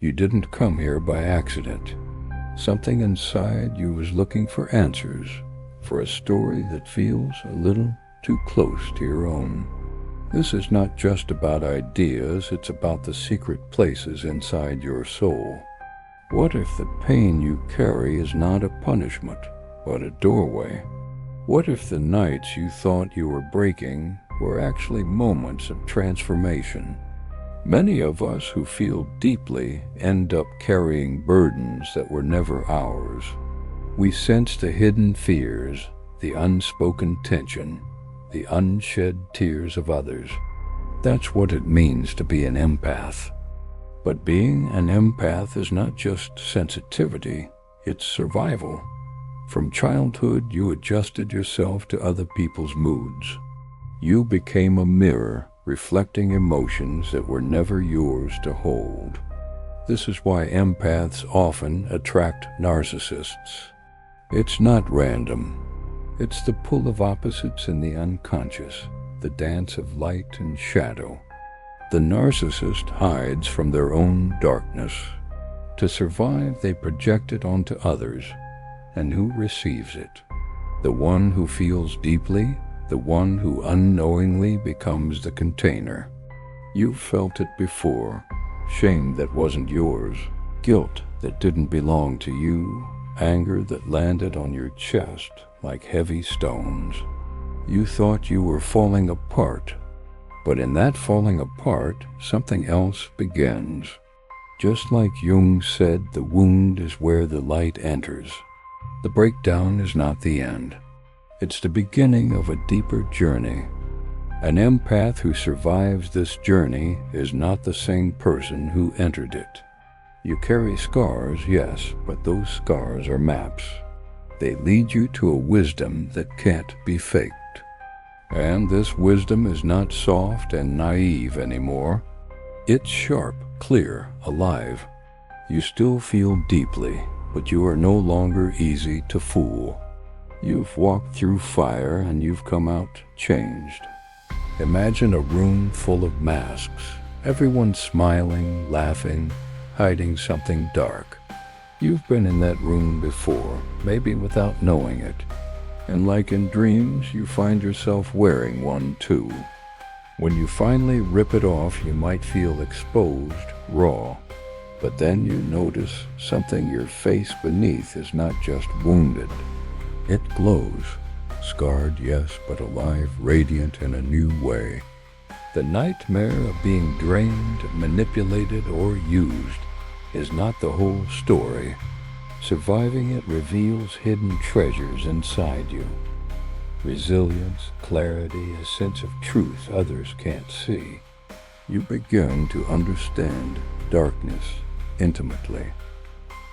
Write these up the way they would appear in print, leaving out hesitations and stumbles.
You didn't come here by accident. Something inside you was looking for answers, for a story that feels a little too close to your own. This is not just about ideas, it's about the secret places inside your soul. What if the pain you carry is not a punishment, but a doorway? What if the nights you thought you were breaking were actually moments of transformation? Many of us who feel deeply end up carrying burdens that were never ours. We sense the hidden fears, the unspoken tension, the unshed tears of others. That's what it means to be an empath. But being an empath is not just sensitivity, it's survival. From childhood, you adjusted yourself to other people's moods. You became a mirror, reflecting emotions that were never yours to hold. This is why empaths often attract narcissists. It's not random. It's the pull of opposites in the unconscious, the dance of light and shadow. The narcissist hides from their own darkness. To survive, they project it onto others. And who receives it? The one who feels deeply, the one who unknowingly becomes the container. You've felt it before. Shame that wasn't yours, guilt that didn't belong to you, anger that landed on your chest like heavy stones. You thought you were falling apart. But in that falling apart, something else begins. Just like Jung said, the wound is where the light enters. The breakdown is not the end. It's the beginning of a deeper journey. An empath who survives this journey is not the same person who entered it. You carry scars, yes, but those scars are maps. They lead you to a wisdom that can't be faked. And this wisdom is not soft and naive anymore. It's sharp, clear, alive. You still feel deeply, but you are no longer easy to fool. You've walked through fire and you've come out changed. Imagine a room full of masks, everyone smiling, laughing, hiding something dark. You've been in that room before, maybe without knowing it. And like in dreams, you find yourself wearing one too. When you finally rip it off, you might feel exposed, raw. But then you notice something your face beneath is not just wounded. It glows. Scarred, yes, but alive, radiant in a new way. The nightmare of being drained, manipulated, or used is not the whole story. Surviving it reveals hidden treasures inside you. Resilience, clarity, a sense of truth others can't see. You begin to understand darkness intimately,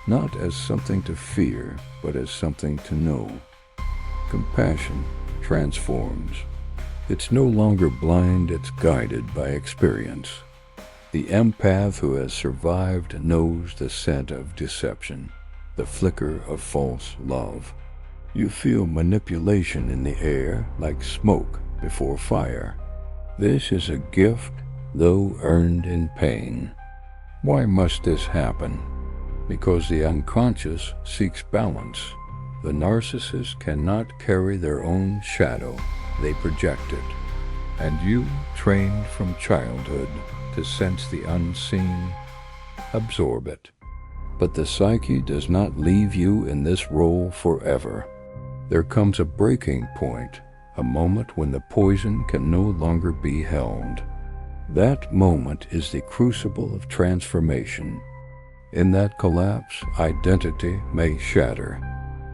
not as something to fear, but as something to know. Compassion transforms. It's no longer blind, it's guided by experience. The empath who has survived knows the scent of deception, the flicker of false love. You feel manipulation in the air like smoke before fire. This is a gift, though earned in pain. Why must this happen? Because the unconscious seeks balance. The narcissist cannot carry their own shadow, they project it. And you, trained from childhood to sense the unseen, absorb it. But the psyche does not leave you in this role forever. There comes a breaking point, a moment when the poison can no longer be held. That moment is the crucible of transformation. In that collapse, identity may shatter.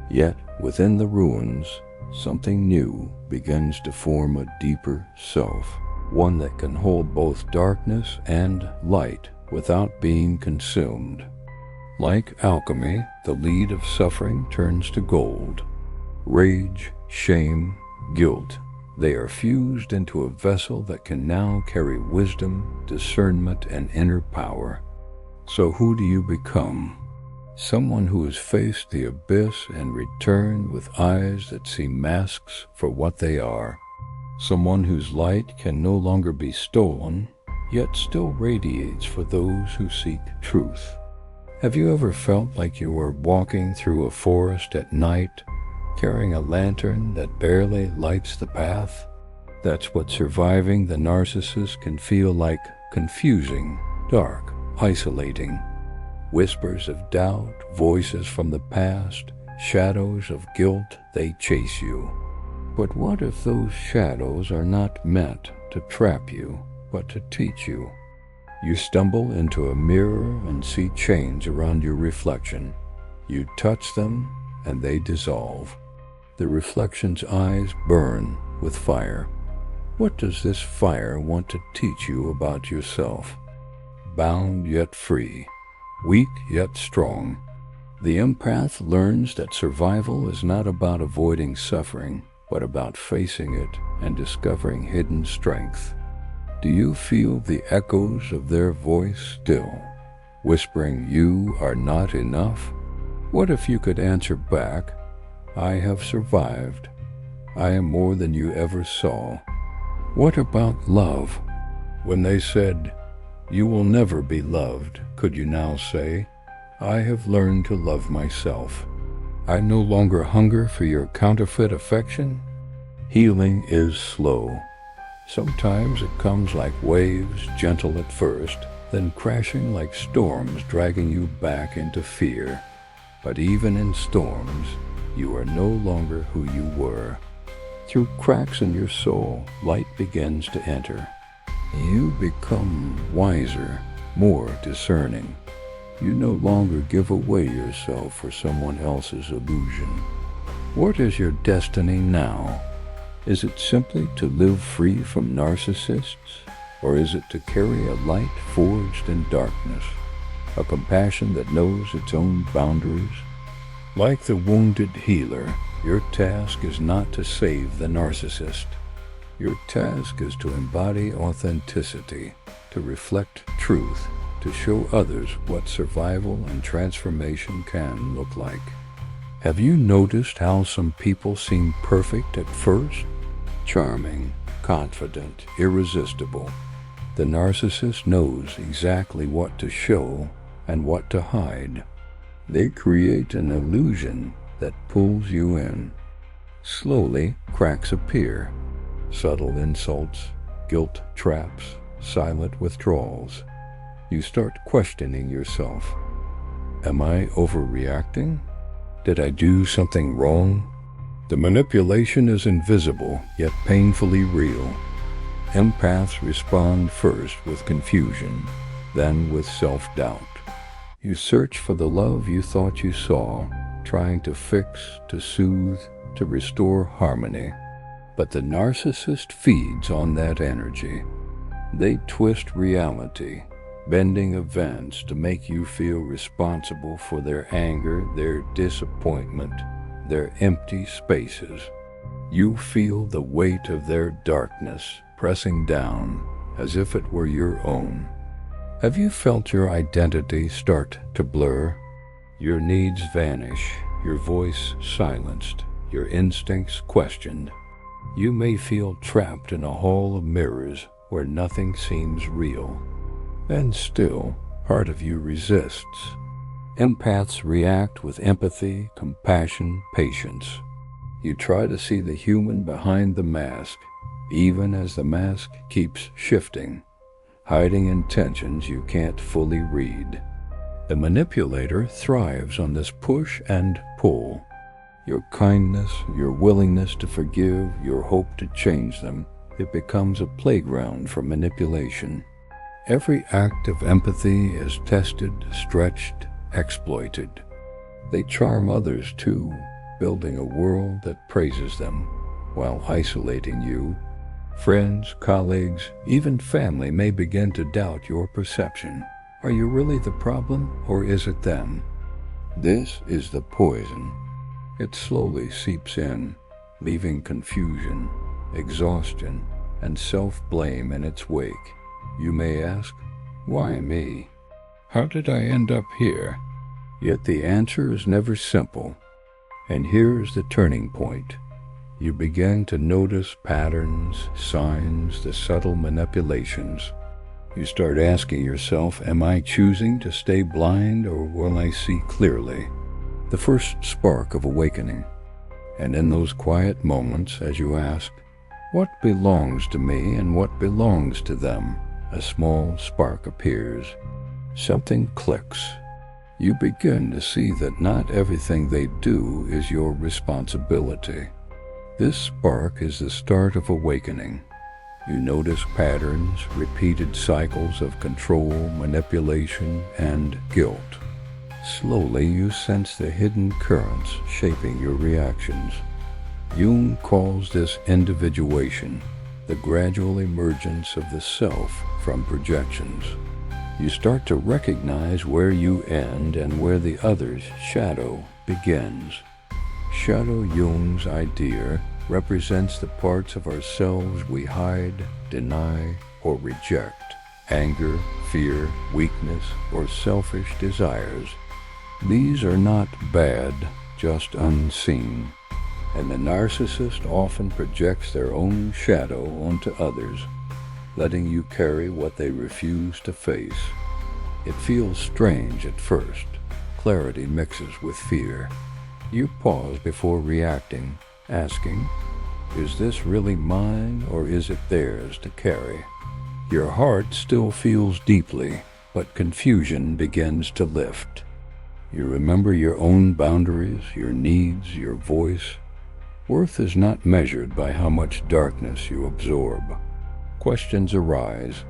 Yet, within the ruins, something new begins to form a deeper self, one that can hold both darkness and light without being consumed. Like alchemy, the lead of suffering turns to gold. Rage, shame, guilt, they are fused into a vessel that can now carry wisdom, discernment, and inner power. So who do you become? Someone who has faced the abyss and returned with eyes that see masks for what they are. Someone whose light can no longer be stolen, yet still radiates for those who seek truth. Have you ever felt like you were walking through a forest at night, carrying a lantern that barely lights the path? That's what surviving the narcissist can feel like: confusing, dark, isolating. Whispers of doubt, voices from the past, shadows of guilt, they chase you. But what if those shadows are not meant to trap you, but to teach you? You stumble into a mirror and see chains around your reflection. You touch them and they dissolve. The reflection's eyes burn with fire. What does this fire want to teach you about yourself? Bound yet free, weak yet strong. The empath learns that survival is not about avoiding suffering, but about facing it and discovering hidden strength. Do you feel the echoes of their voice still, whispering you are not enough? What if you could answer back, I have survived. I am more than you ever saw. What about love? When they said, you will never be loved, could you now say, I have learned to love myself. I no longer hunger for your counterfeit affection? Healing is slow. Sometimes it comes like waves, gentle at first, then crashing like storms, dragging you back into fear. But even in storms, you are no longer who you were. Through cracks in your soul, light begins to enter. You become wiser, more discerning. You no longer give away yourself for someone else's illusion. What is your destiny now? Is it simply to live free from narcissists? Or is it to carry a light forged in darkness, a compassion that knows its own boundaries? Like the wounded healer, your task is not to save the narcissist. Your task is to embody authenticity, to reflect truth, to show others what survival and transformation can look like. Have you noticed how some people seem perfect at first? Charming, confident, irresistible. The narcissist knows exactly what to show and what to hide. They create an illusion that pulls you in. Slowly, cracks appear. Subtle insults, guilt traps, silent withdrawals. You start questioning yourself. Am I overreacting? Did I do something wrong? The manipulation is invisible, yet painfully real. Empaths respond first with confusion, then with self-doubt. You search for the love you thought you saw, trying to fix, to soothe, to restore harmony. But the narcissist feeds on that energy. They twist reality, bending events to make you feel responsible for their anger, their disappointment, their empty spaces. You feel the weight of their darkness pressing down as if it were your own. Have you felt your identity start to blur? Your needs vanish, your voice silenced, your instincts questioned. You may feel trapped in a hall of mirrors where nothing seems real. And still, part of you resists. Empaths react with empathy, compassion, patience. You try to see the human behind the mask, even as the mask keeps shifting, hiding intentions you can't fully read. The manipulator thrives on this push and pull. Your kindness, your willingness to forgive, your hope to change them, it becomes a playground for manipulation. Every act of empathy is tested, stretched, exploited. They charm others too, building a world that praises them, while isolating you. Friends, colleagues, even family may begin to doubt your perception. Are you really the problem, or is it them? This is the poison. It slowly seeps in, leaving confusion, exhaustion, and self-blame in its wake. You may ask, why me? How did I end up here? Yet the answer is never simple. And here's the turning point. You begin to notice patterns, signs, the subtle manipulations. You start asking yourself, am I choosing to stay blind or will I see clearly? The first spark of awakening. And in those quiet moments, as you ask, what belongs to me and what belongs to them, a small spark appears. Something clicks. You begin to see that not everything they do is your responsibility. This spark is the start of awakening. You notice patterns, repeated cycles of control, manipulation, and guilt. Slowly you sense the hidden currents shaping your reactions. Jung calls this individuation, the gradual emergence of the self from projections. You start to recognize where you end and where the other's shadow begins. Shadow, Jung's idea, represents the parts of ourselves we hide, deny, or reject. Anger, fear, weakness, or selfish desires. These are not bad, just unseen. And the narcissist often projects their own shadow onto others, letting you carry what they refuse to face. It feels strange at first. Clarity mixes with fear. You pause before reacting, asking, is this really mine or is it theirs to carry? Your heart still feels deeply, but confusion begins to lift. You remember your own boundaries, your needs, your voice. Worth is not measured by how much darkness you absorb. Questions arise.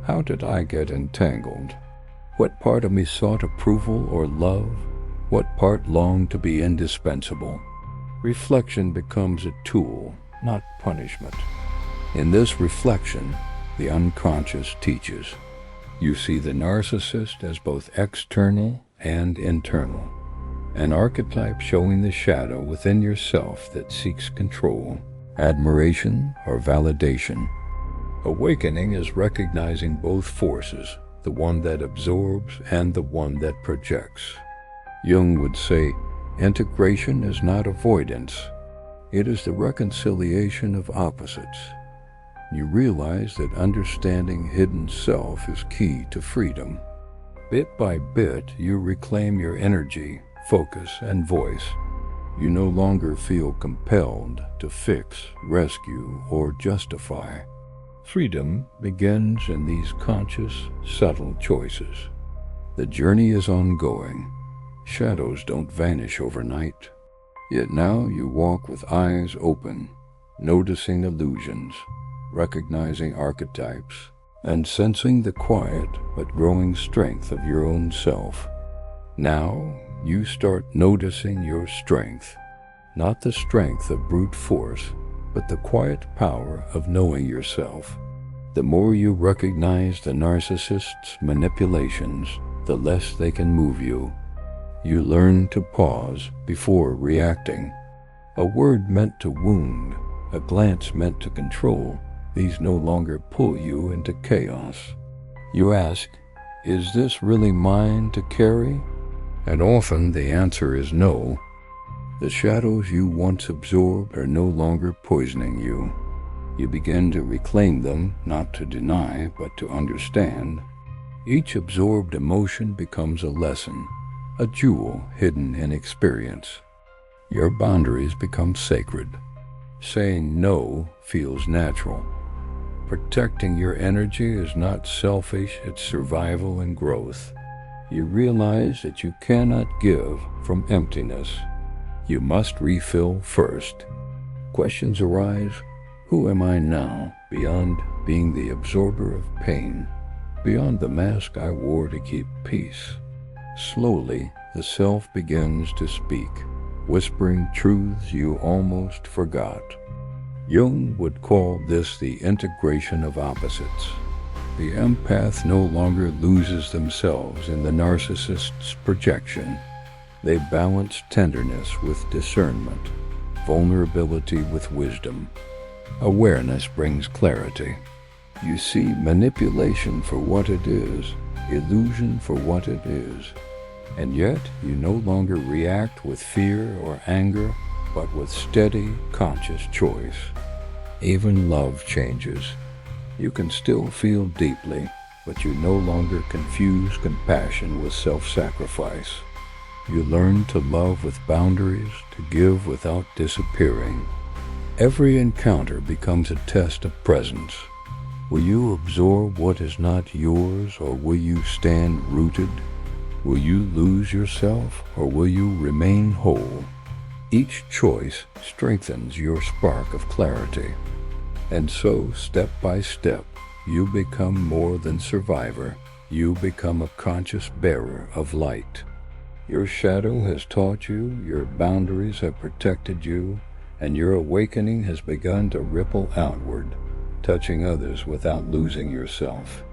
How did I get entangled? What part of me sought approval or love? What part longed to be indispensable? Reflection becomes a tool, not punishment. In this reflection, the unconscious teaches. You see the narcissist as both external and internal, an archetype showing the shadow within yourself that seeks control, admiration, or validation. Awakening is recognizing both forces, the one that absorbs and the one that projects. Jung would say, integration is not avoidance. It is the reconciliation of opposites. You realize that understanding hidden self is key to freedom. Bit by bit, you reclaim your energy, focus, and voice. You no longer feel compelled to fix, rescue, or justify. Freedom begins in these conscious, subtle choices. The journey is ongoing. Shadows don't vanish overnight. Yet now you walk with eyes open, noticing illusions, recognizing archetypes, and sensing the quiet but growing strength of your own self. Now you start noticing your strength, not the strength of brute force, but the quiet power of knowing yourself. The more you recognize the narcissist's manipulations, the less they can move you. You learn to pause before reacting. A word meant to wound, a glance meant to control, these no longer pull you into chaos. You ask, is this really mine to carry? And often the answer is no. The shadows you once absorbed are no longer poisoning you. You begin to reclaim them, not to deny, but to understand. Each absorbed emotion becomes a lesson, a jewel hidden in experience. Your boundaries become sacred. Saying no feels natural. Protecting your energy is not selfish, it's survival and growth. You realize that you cannot give from emptiness. You must refill first. Questions arise. Who am I now, beyond being the absorber of pain, beyond the mask I wore to keep peace? Slowly, the self begins to speak, whispering truths you almost forgot. Jung would call this the integration of opposites. The empath no longer loses themselves in the narcissist's projection. They balance tenderness with discernment, vulnerability with wisdom. Awareness brings clarity. You see manipulation for what it is, illusion for what it is. And yet you no longer react with fear or anger, but with steady, conscious choice. Even love changes. You can still feel deeply, but you no longer confuse compassion with self-sacrifice. You learn to love with boundaries, to give without disappearing. Every encounter becomes a test of presence. Will you absorb what is not yours, or will you stand rooted? Will you lose yourself, or will you remain whole? Each choice strengthens your spark of clarity. And so, step by step, you become more than survivor. You become a conscious bearer of light. Your shadow has taught you, your boundaries have protected you, and your awakening has begun to ripple outward, touching others without losing yourself.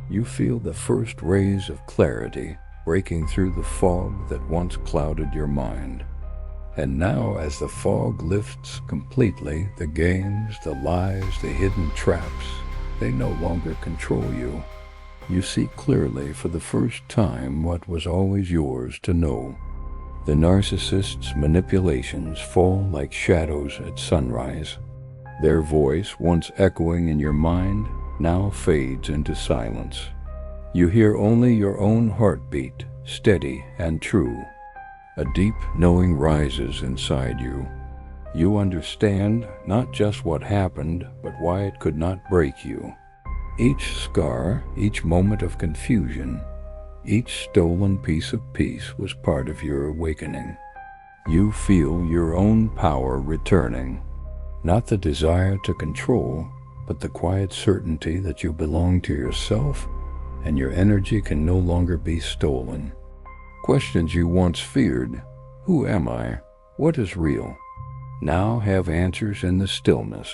You feel the first rays of clarity breaking through the fog that once clouded your mind. And now, as the fog lifts completely, the games, the lies, the hidden traps, they no longer control you. You see clearly for the first time what was always yours to know. The narcissist's manipulations fall like shadows at sunrise. Their voice, once echoing in your mind, now fades into silence. You hear only your own heartbeat, steady and true. A deep knowing rises inside you. You understand not just what happened, but why it could not break you. Each scar, each moment of confusion, each stolen piece of peace was part of your awakening. You feel your own power returning, not the desire to control, but the quiet certainty that you belong to yourself and your energy can no longer be stolen. Questions you once feared, who am I? What is real? Now have answers in the stillness.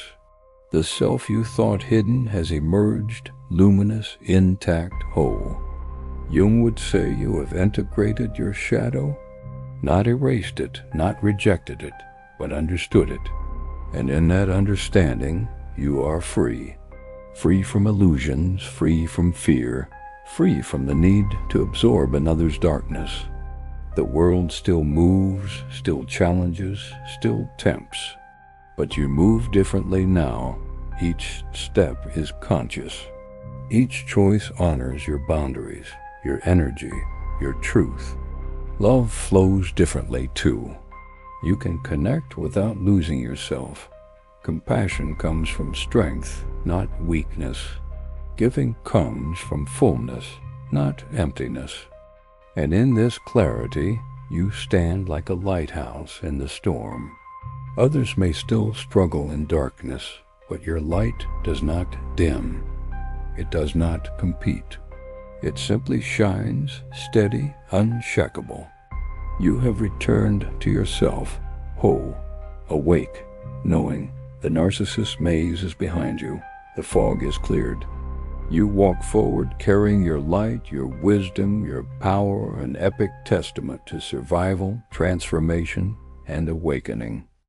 The self you thought hidden has emerged, luminous, intact, whole. Jung would say you have integrated your shadow, not erased it, not rejected it, but understood it. And in that understanding, you are free. Free from illusions, free from fear, free from the need to absorb another's darkness. The world still moves, still challenges, still tempts. But you move differently now. Each step is conscious. Each choice honors your boundaries, your energy, your truth. Love flows differently too. You can connect without losing yourself. Compassion comes from strength, not weakness. Giving comes from fullness, not emptiness. And in this clarity, you stand like a lighthouse in the storm. Others may still struggle in darkness, but your light does not dim. It does not compete. It simply shines, steady, unshakable. You have returned to yourself, whole, awake, knowing the narcissist maze is behind you, the fog is cleared. You walk forward carrying your light, your wisdom, your power, an epic testament to survival, transformation, and awakening.